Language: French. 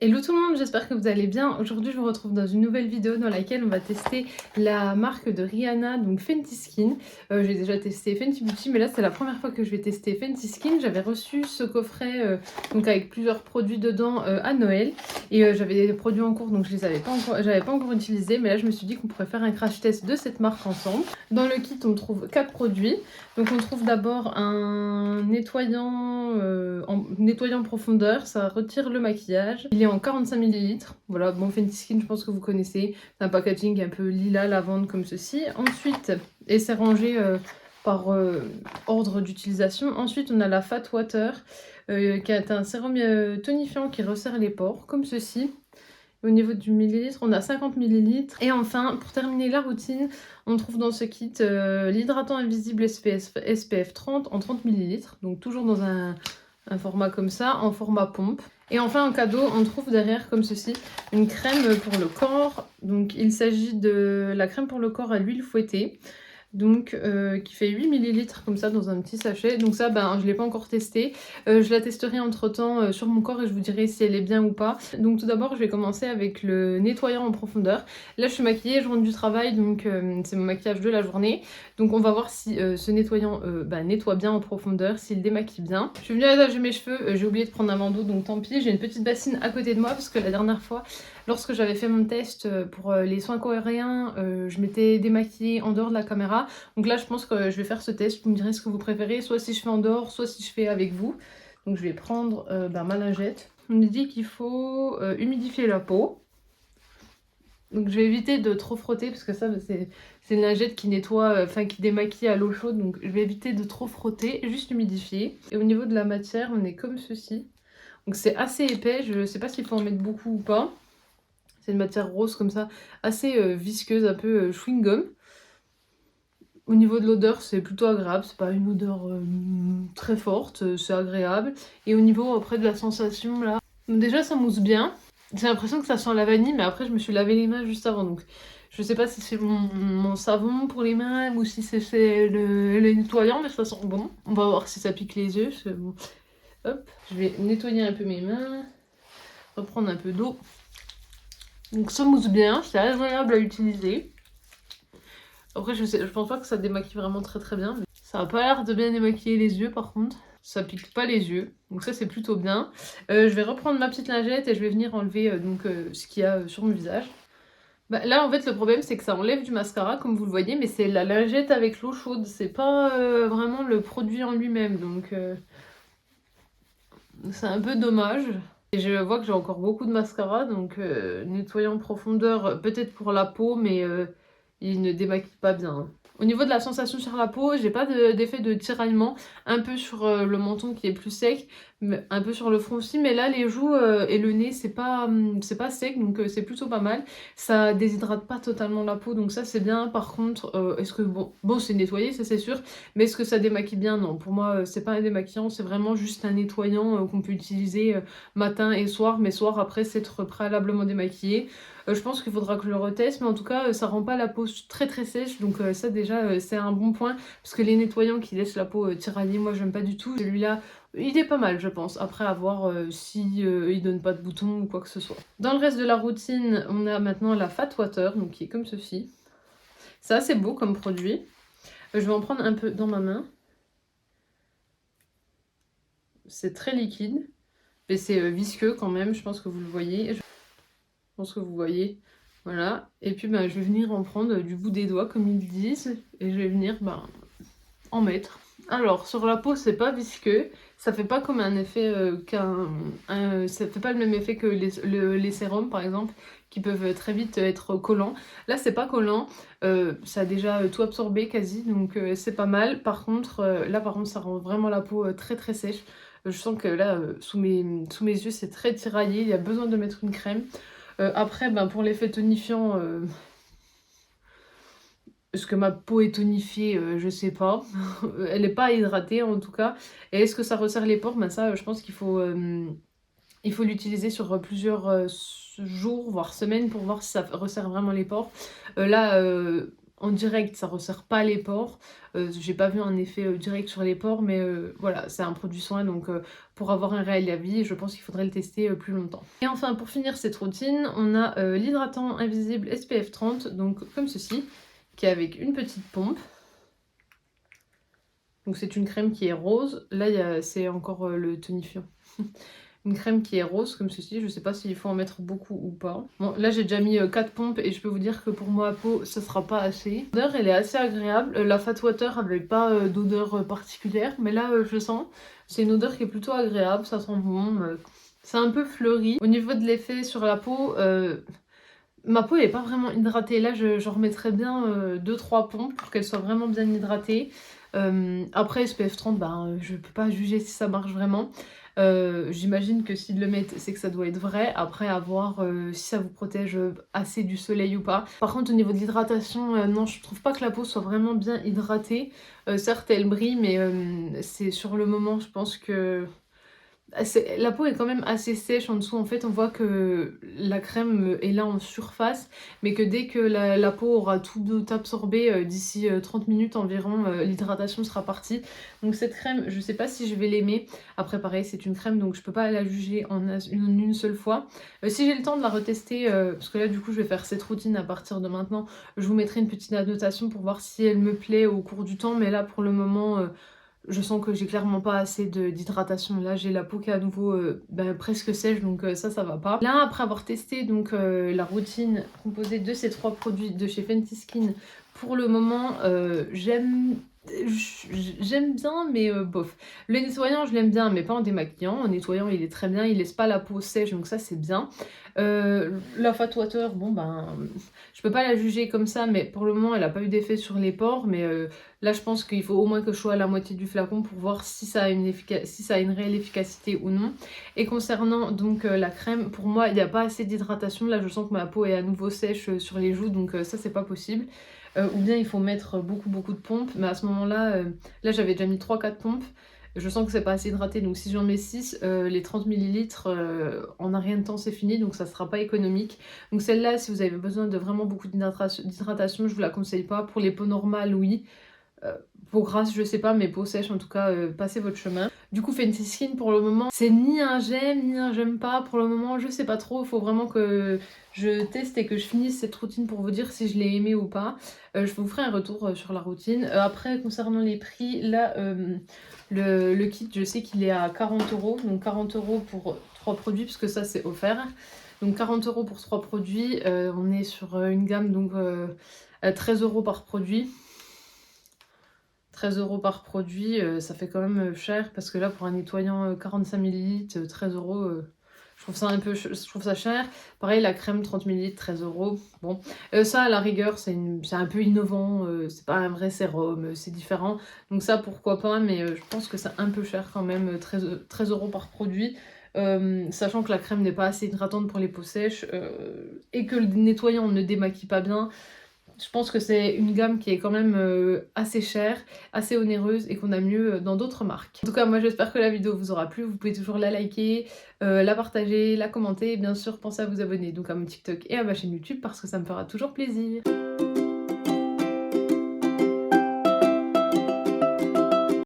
Hello tout le monde, j'espère que vous allez bien. Aujourd'hui, je vous retrouve dans une nouvelle vidéo dans laquelle on va tester la marque de Rihanna, donc Fenty Skin. J'ai déjà testé Fenty Beauty, mais là, c'est la première fois que je vais tester Fenty Skin. J'avais reçu ce coffret donc avec plusieurs produits dedans à Noël. Et j'avais des produits en cours, donc je les avais pas encore, j'avais pas encore utilisés. Mais là, je me suis dit qu'on pourrait faire un crash test de cette marque ensemble. Dans le kit, on trouve 4 produits. Donc on trouve d'abord un nettoyant profondeur, ça retire le maquillage. Il est en 45 ml. Voilà, bon Fenty Skin, je pense que vous connaissez. C'est un packaging un peu lilas, lavande comme ceci. Ensuite, et c'est rangé par ordre d'utilisation. Ensuite, on a la Fat Water, qui est un sérum tonifiant qui resserre les pores, comme ceci. Au niveau du millilitre, on a 50 ml. Et enfin, pour terminer la routine, on trouve dans ce kit l'hydratant invisible SPF 30 en 30 ml. Donc toujours dans un format comme ça, en format pompe. Et enfin, en cadeau, on trouve derrière, comme ceci, une crème pour le corps. Donc il s'agit de la crème pour le corps à l'huile fouettée. Donc qui fait 8 ml comme ça dans un petit sachet. Donc ça, je ne l'ai pas encore testé. Je la testerai entre temps sur mon corps et je vous dirai si elle est bien ou pas. Donc tout d'abord, je vais commencer avec le nettoyant en profondeur. Là, je suis maquillée, je rentre du travail, donc c'est mon maquillage de la journée. Donc on va voir si ce nettoyant nettoie bien en profondeur, s'il démaquille bien. Je suis venue attacher mes cheveux, j'ai oublié de prendre un bandeau, donc tant pis. J'ai une petite bassine à côté de moi parce que la dernière fois, lorsque j'avais fait mon test pour les soins coréens, je m'étais démaquillée en dehors de la caméra. Donc là, je pense que je vais faire ce test. Vous me direz ce que vous préférez, soit si je fais en dehors, soit si je fais avec vous. Donc je vais prendre ma lingette. On nous dit qu'il faut humidifier la peau. Donc je vais éviter de trop frotter parce que ça, c'est une lingette qui nettoie, qui démaquille à l'eau chaude. Donc je vais éviter de trop frotter, juste humidifier. Et au niveau de la matière, on est comme ceci. Donc c'est assez épais, je sais pas s'il faut en mettre beaucoup ou pas. C'est une matière rose comme ça, assez visqueuse, un peu chewing-gum. Au niveau de l'odeur, c'est plutôt agréable, c'est pas une odeur très forte, c'est agréable. Et au niveau après de la sensation là, déjà ça mousse bien. J'ai l'impression que ça sent la vanille, mais après je me suis lavé les mains juste avant, donc je sais pas si c'est mon savon pour les mains ou si c'est le nettoyant, mais ça sent bon. On va voir si ça pique les yeux. Bon. Hop, je vais nettoyer un peu mes mains, reprendre un peu d'eau. Donc ça mousse bien, c'est agréable à utiliser. Après, je pense pas que ça démaquille vraiment très très bien. Mais ça a pas l'air de bien démaquiller les yeux par contre. Ça pique pas les yeux. Donc ça, c'est plutôt bien. Je vais reprendre ma petite lingette et je vais venir enlever ce qu'il y a sur mon visage. Là, en fait, le problème, c'est que ça enlève du mascara, comme vous le voyez, mais c'est la lingette avec l'eau chaude. C'est pas vraiment le produit en lui-même. Donc, c'est un peu dommage. Et je vois que j'ai encore beaucoup de mascara. Donc, nettoyant en profondeur, peut-être pour la peau, mais il ne démaquille pas bien. Hein. Au niveau de la sensation sur la peau, j'ai pas d'effet de tiraillement, un peu sur le menton qui est plus sec, mais un peu sur le front aussi, mais là les joues et le nez c'est pas sec, donc c'est plutôt pas mal. Ça déshydrate pas totalement la peau, donc ça c'est bien. Par contre, est-ce que bon c'est nettoyé, ça c'est sûr, mais est-ce que ça démaquille bien? Non, pour moi c'est pas un démaquillant, c'est vraiment juste un nettoyant qu'on peut utiliser matin et soir, mais soir après s'être préalablement démaquillé. Je pense qu'il faudra que je le reteste, mais en tout cas, ça rend pas la peau très très sèche, donc ça déjà, c'est un bon point, parce que les nettoyants qui laissent la peau tiraillée, moi j'aime pas du tout. Celui-là, il est pas mal, je pense, après à voir si il donne pas de boutons ou quoi que ce soit. Dans le reste de la routine, on a maintenant la Fat Water, donc qui est comme ceci. C'est assez beau comme produit. Je vais en prendre un peu dans ma main. C'est très liquide, mais c'est visqueux quand même, je pense que vous le voyez. Je pense que vous voyez, voilà. Et puis je vais venir en prendre du bout des doigts comme ils disent, et je vais venir en mettre. Alors sur la peau c'est pas visqueux, ça fait pas comme un effet ça fait pas le même effet que les sérums par exemple, qui peuvent très vite être collants. Là c'est pas collant, ça a déjà tout absorbé quasi, donc c'est pas mal. Par contre là par contre ça rend vraiment la peau très très sèche. Je sens que là sous mes yeux c'est très tiraillé, il y a besoin de mettre une crème. Après, pour l'effet tonifiant, est-ce que ma peau est tonifiée? Je sais pas. Elle n'est pas hydratée en tout cas. Et est-ce que ça resserre les pores? Ça, je pense qu'il faut l'utiliser sur plusieurs jours, voire semaines, pour voir si ça resserre vraiment les pores. Là, en direct, ça resserre pas les pores. J'ai pas vu un effet direct sur les pores, mais voilà, c'est un produit soin, donc pour avoir un réel avis, je pense qu'il faudrait le tester plus longtemps. Et enfin, pour finir cette routine, on a l'hydratant invisible SPF 30, donc comme ceci, qui est avec une petite pompe. Donc c'est une crème qui est rose. Là, c'est encore le tonifiant. Une crème qui est rose comme ceci, je sais pas s'il faut en mettre beaucoup ou pas. Bon, là j'ai déjà mis 4 pompes et je peux vous dire que pour ma peau, ça sera pas assez. L'odeur, elle est assez agréable. La Fat Water avait pas d'odeur particulière, mais là je sens. C'est une odeur qui est plutôt agréable, ça sent bon. C'est un peu fleuri. Au niveau de l'effet sur la peau, ma peau elle est pas vraiment hydratée. Là je remettrais bien 2-3 pompes pour qu'elle soit vraiment bien hydratée. Après SPF 30, ben, je peux pas juger si ça marche vraiment. J'imagine que s'ils le mettent, c'est que ça doit être vrai. Après, à voir si ça vous protège assez du soleil ou pas. Par contre, au niveau de l'hydratation, non, je trouve pas que la peau soit vraiment bien hydratée. Certes, elle brille, mais c'est sur le moment, je pense que la peau est quand même assez sèche en dessous. En fait, on voit que la crème est là en surface, mais que dès que la peau aura tout absorbé, d'ici 30 minutes environ, l'hydratation sera partie. Donc cette crème, je sais pas si je vais l'aimer. Après, pareil, c'est une crème, donc je peux pas la juger en une seule fois. Si j'ai le temps de la retester, parce que là, du coup, je vais faire cette routine à partir de maintenant, je vous mettrai une petite annotation pour voir si elle me plaît au cours du temps. Mais là, pour le moment... je sens que j'ai clairement pas assez d'hydratation. Là, j'ai la peau qui est à nouveau presque sèche, donc ça va pas. Là, après avoir testé donc la routine composée de ces 3 produits de chez Fenty Skin, pour le moment, j'aime bien, mais bof. Le nettoyant, je l'aime bien, mais pas en démaquillant. En nettoyant, il est très bien, il laisse pas la peau sèche, donc ça, c'est bien. La Fat Water, bon ben, je peux pas la juger comme ça, mais pour le moment, elle a pas eu d'effet sur les pores, mais là, je pense qu'il faut au moins que je sois à la moitié du flacon pour voir si ça a une réelle efficacité ou non. Et concernant donc la crème, pour moi, il n'y a pas assez d'hydratation. Là, je sens que ma peau est à nouveau sèche sur les joues, donc ça, c'est pas possible. Ou bien il faut mettre beaucoup de pompes, mais à ce moment-là, là, j'avais déjà mis 3-4 pompes. Je sens que c'est pas assez hydraté, donc si j'en mets 6, les 30 ml, en un rien de temps c'est fini, donc ça sera pas économique. Donc celle-là, si vous avez besoin de vraiment beaucoup d'hydratation, je vous la conseille pas. Pour les peaux normales, oui. Peau grasse, je sais pas, mais peau sèche, en tout cas, passez votre chemin. Du coup, Fenty Skin, pour le moment, c'est ni un j'aime, ni un j'aime pas. Pour le moment, je sais pas trop. Il faut vraiment que je teste et que je finisse cette routine pour vous dire si je l'ai aimée ou pas. Je vous ferai un retour sur la routine. Après, concernant les prix, là, le kit, je sais qu'il est à 40 €. Donc 40 € pour 3 produits, puisque ça, c'est offert. Donc 40 € pour 3 produits. On est sur une gamme, donc 13 € par produit. 13 € par produit, ça fait quand même cher parce que là pour un nettoyant 45 ml, 13 €, je trouve ça je trouve ça cher. Pareil la crème 30 ml, 13 €. Bon, ça à la rigueur c'est un peu innovant, c'est pas un vrai sérum, c'est différent. Donc ça pourquoi pas, mais je pense que c'est un peu cher quand même, 13 € par produit. Sachant que la crème n'est pas assez hydratante pour les peaux sèches et que le nettoyant ne démaquille pas bien. Je pense que c'est une gamme qui est quand même assez chère, assez onéreuse et qu'on a mieux dans d'autres marques. En tout cas, moi j'espère que la vidéo vous aura plu. Vous pouvez toujours la liker, la partager, la commenter et bien sûr pensez à vous abonner donc à mon TikTok et à ma chaîne YouTube parce que ça me fera toujours plaisir.